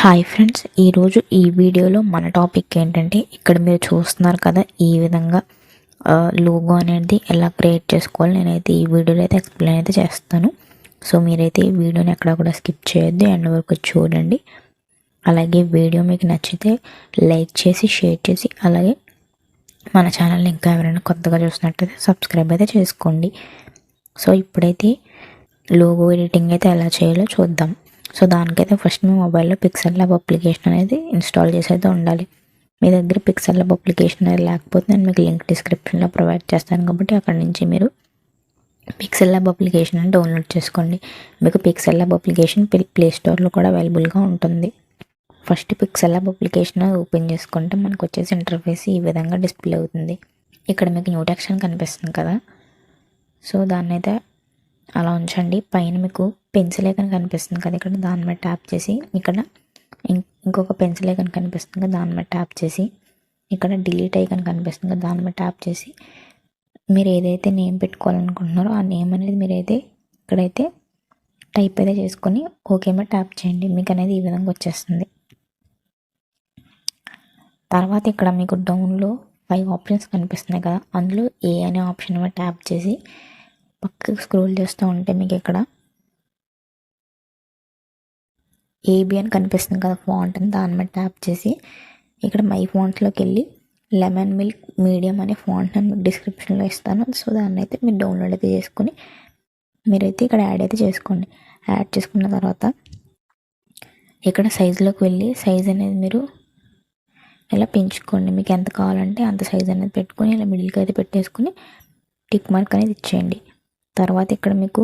Hi friends, ఈరోజు ఈ వీడియోలో మన టాపిక్ ఏంటంటే ఇక్కడ మీరు చూస్తున్నారు కదా, ఈ విధంగా లోగో అనేది ఎలా క్రియేట్ చేసుకోవాలి నేనైతే ఈ వీడియోలో అయితే ఎక్స్ప్లెయిన్ అయితే చేస్తాను. సో మీరైతే ఈ వీడియోని ఎక్కడ కూడా స్కిప్ చేయొద్దు, ఎండ్ వరకు చూడండి. అలాగే వీడియో మీకు నచ్చితే లైక్ చేసి షేర్ చేసి అలాగే మన ఛానల్ని ఇంకా ఎవరైనా కొత్తగా చూసినట్టయితే సబ్స్క్రైబ్ అయితే చేసుకోండి. సో ఇప్పుడైతే లోగో ఎడిటింగ్ అయితే ఎలా చేయాలో చూద్దాం. సో దానికైతే ఫస్ట్ మీ మొబైల్లో పిక్సెల్ ల్యాబ్ అప్లికేషన్ అనేది ఇన్స్టాల్ చేసి అయితే ఉండాలి. మీ దగ్గర పిక్సెల్ ల్యాబ్ అప్లికేషన్ అనేది లేకపోతే నేను మీకు లింక్ డిస్క్రిప్షన్లో ప్రొవైడ్ చేస్తాను, కాబట్టి అక్కడ నుంచి మీరు పిక్సెల్ ల్యాబ్ అప్లికేషన్ అని డౌన్లోడ్ చేసుకోండి. మీకు పిక్సెల్ ల్యాబ్ అప్లికేషన్ ప్లే స్టోర్లో కూడా అవైలబుల్గా ఉంటుంది. First pixel lab application open చేసుకుంటే మనకు వచ్చేసి ఇంటర్ఫేస్ ఈ విధంగా డిస్ప్లే అవుతుంది. ఇక్కడ మీకు న్యూ టెక్స్ట్ కనిపిస్తుంది కదా, సో దాన్ని అయితే అలా ఉంచండి. పైన మీకు పెన్సిల్ ఐకాన్ కనిపిస్తుంది కదా, ఇక్కడ దాని మీద ట్యాప్ చేసి ఇక్కడ ఇంకొక పెన్సిల్ ఐకాన్ కనిపిస్తుంది కదా, దాని మీద ట్యాప్ చేసి ఇక్కడ డిలీట్ ఐకాన్ కనిపిస్తుంది కదా, దాని మీద ట్యాప్ చేసి మీరు ఏదైతే నేమ్ పెట్టుకోవాలనుకుంటున్నారో ఆ నేమ్ అనేది మీరైతే ఇక్కడైతే టైప్ అయితే చేసుకొని ఓకే మీద ట్యాప్ చేయండి. మీకు అనేది ఈ విధంగా వచ్చేస్తుంది. తర్వాత ఇక్కడ మీకు డౌన్లో 5 ఆప్షన్స్ కనిపిస్తున్నాయి కదా, అందులో ఏ అనే ఆప్షన్ మీద ట్యాప్ చేసి పక్కకి స్క్రోల్ చేస్తూ ఉంటే మీకు ఇక్కడ ఏబి అని కనిపిస్తుంది కదా ఫాంట్ అని, దాని మీద ట్యాప్ చేసి ఇక్కడ మై ఫాంట్స్లోకి వెళ్ళి లెమన్ మిల్క్ మీడియం అనే ఫాంట్ నేను డిస్క్రిప్షన్లో ఇస్తాను. సో దాన్ని అయితే మీరు డౌన్లోడ్ అయితే చేసుకొని మీరైతే ఇక్కడ యాడ్ అయితే చేసుకోండి. యాడ్ చేసుకున్న తర్వాత ఇక్కడ సైజులోకి వెళ్ళి సైజ్ అనేది మీరు ఇలా పెంచుకోండి. మీకు ఎంత కావాలంటే అంత సైజ్ అనేది పెట్టుకొని ఇలా మిడిల్కి అయితే పెట్టేసుకొని టిక్ మార్క్ అనేది ఇచ్చేయండి. తర్వాత ఇక్కడ మీకు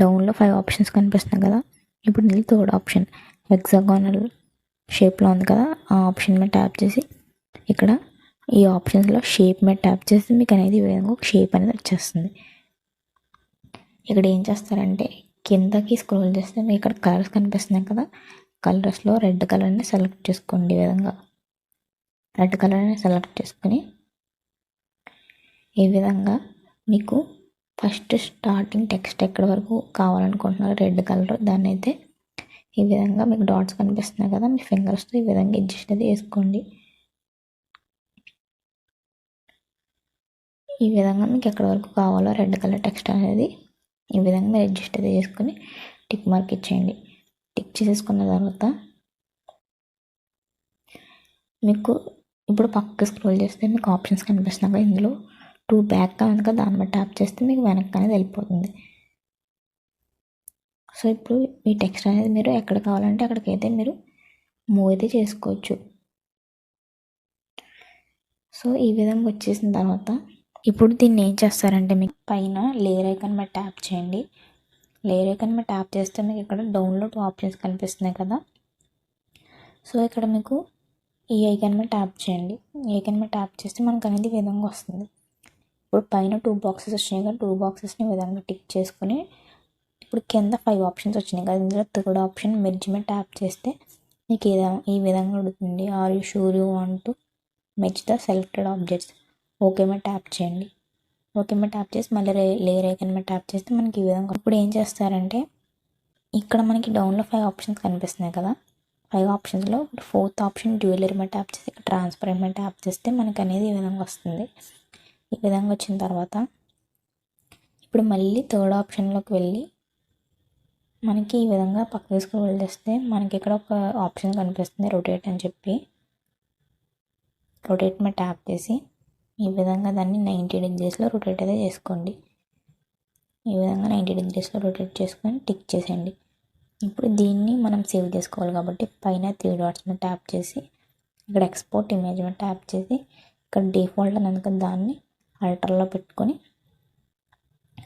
డౌన్లో 5 ఆప్షన్స్ కనిపిస్తున్నాయి కదా, ఇప్పుడు ఇది థర్డ్ ఆప్షన్ హెక్సాగోనల్ షేప్లో ఉంది కదా, ఆ ఆప్షన్ మీద ట్యాప్ చేసి ఇక్కడ ఈ ఆప్షన్స్లో షేప్ మీద ట్యాప్ చేసి మీకు అనేది ఈ విధంగా ఒక షేప్ అనేది వచ్చేస్తుంది. ఇక్కడ ఏం చేస్తారంటే కిందకి స్క్రోల్ చేస్తే మీకు ఇక్కడ కలర్స్ కనిపిస్తున్నాయి కదా, కలర్స్లో రెడ్ కలర్ని సెలెక్ట్ చేసుకోండి. ఈ విధంగా రెడ్ కలర్ని సెలెక్ట్ చేసుకుని ఈ విధంగా మీకు ఫస్ట్ స్టార్టింగ్ టెక్స్ట్ ఎక్కడి వరకు కావాలనుకుంటున్నారు రెడ్ కలర్, దాన్ని అయితే ఈ విధంగా మీకు డాట్స్ కనిపిస్తున్నాయి కదా, మీ ఫింగర్స్తో ఈ విధంగా అడ్జస్ట్ అయితే వేసుకోండి. ఈ విధంగా మీకు ఎక్కడి వరకు కావాలో రెడ్ కలర్ టెక్స్ట్ అనేది ఈ విధంగా మీరు అడ్జస్ట్ అయితే చేసుకొని టిక్ మార్క్ ఇచ్చేయండి. టిక్ చేసేసుకున్న తర్వాత మీకు ఇప్పుడు పక్కకి స్క్రోల్ చేస్తే మీకు ఆప్షన్స్ కనిపిస్తున్నాయి కదా, ఇందులో 2 బ్యాక్ ఉంది కదా, దాని మీద ట్యాప్ చేస్తే మీకు వెనక్కి అనేది వెళ్ళిపోతుంది. సో ఇప్పుడు ఈ టెక్స్ట్ అనేది మీరు ఎక్కడ కావాలంటే అక్కడికైతే మీరు మూవ్ అయితే చేసుకోవచ్చు. సో ఈ విధంగా వచ్చేసిన తర్వాత ఇప్పుడు దీన్ని ఏం చేస్తారంటే మీకు పైన లేయర్ ఐకాన్ మీద ట్యాప్ చేయండి. లేయర్ ఐకాన్ మీద ట్యాప్ చేస్తే మీకు ఇక్కడ డౌన్లోడ్ ఆప్షన్స్ కనిపిస్తున్నాయి కదా, సో ఇక్కడ మీకు ఈ ఐకాన్ మీద ట్యాప్ చేయండి. ఈ ఐకాన్ మీద ట్యాప్ చేస్తే మనకు అనేది ఈ విధంగా వస్తుంది. ఇప్పుడు పైన 2 బాక్సెస్ వచ్చినాయి కదా, 2 బాక్సెస్ని ఈ విధంగా టిక్ చేసుకుని ఇప్పుడు కింద 5 ఆప్షన్స్ వచ్చినాయి కదా, ఇందులో థర్డ్ ఆప్షన్ మెర్జ్ మీద ట్యాప్ చేస్తే మీకు ఈ విధంగా అడుగుతుంది, are you sure you want to merge the selected objects. Okay మీద ట్యాప్ చేయండి. ఓకే మీద ట్యాప్ చేసి మళ్ళీ లేయర్ ఐకాన్ మీద ట్యాప్ చేస్తే మనకి ఈ విధంగా. ఇప్పుడు ఏం చేస్తారంటే ఇక్కడ మనకి డౌన్లో 5 ఆప్షన్స్ కనిపిస్తున్నాయి కదా, 5 ఆప్షన్స్లో 4th ఆప్షన్ జ్యువెలరీ మీద ట్యాప్ చేసి ఇక్కడ ట్రాన్స్పరెంట్ మీద ట్యాప్ చేస్తే మనకి అనేది ఈ విధంగా వస్తుంది. ఈ విధంగా వచ్చిన తర్వాత ఇప్పుడు మళ్ళీ థర్డ్ ఆప్షన్లోకి వెళ్ళి మనకి ఈ విధంగా పక్కకి స్క్రోల్ చేస్తే మనకి ఇక్కడ ఒక ఆప్షన్ కనిపిస్తుంది రొటేట్ అని చెప్పి, రొటేట్ మీద ట్యాప్ చేసి ఈ విధంగా దాన్ని 90 డిగ్రీస్లో రొటేట్ అయితే చేసుకోండి. ఈ విధంగా 90 డిగ్రీస్లో రొటేట్ చేసుకొని టిక్ చేసేయండి. ఇప్పుడు దీన్ని మనం సేవ్ చేసుకోవాలి కాబట్టి పైన 3 డాట్స్ మీద ట్యాప్ చేసి ఇక్కడ ఎక్స్పోర్ట్ ఇమేజ్ మీద ట్యాప్ చేసి ఇక్కడ డిఫాల్ట్ అని అందుకని దాన్ని ఆల్టర్లో పెట్టుకొని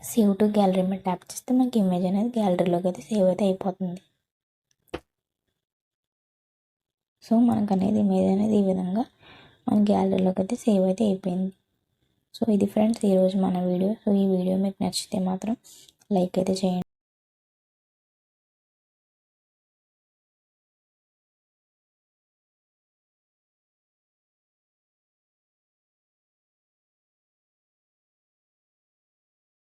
సేవ్ టు గ్యాలరీ మీద ట్యాప్ చేస్తే మనకి ఇమేజ్ అనేది గ్యాలరీలోకి అయితే సేవ్ అయితే అయిపోతుంది. సో మనకు అనేది ఇమేజ్ అనేది ఈ విధంగా మన గ్యాలరీలోకి అయితే సేవ్ అయితే అయిపోయింది. సో ఇది ఫ్రెండ్స్ ఈరోజు మన వీడియో. సో ఈ వీడియో మీకు నచ్చితే మాత్రం లైక్ అయితే చేయండి.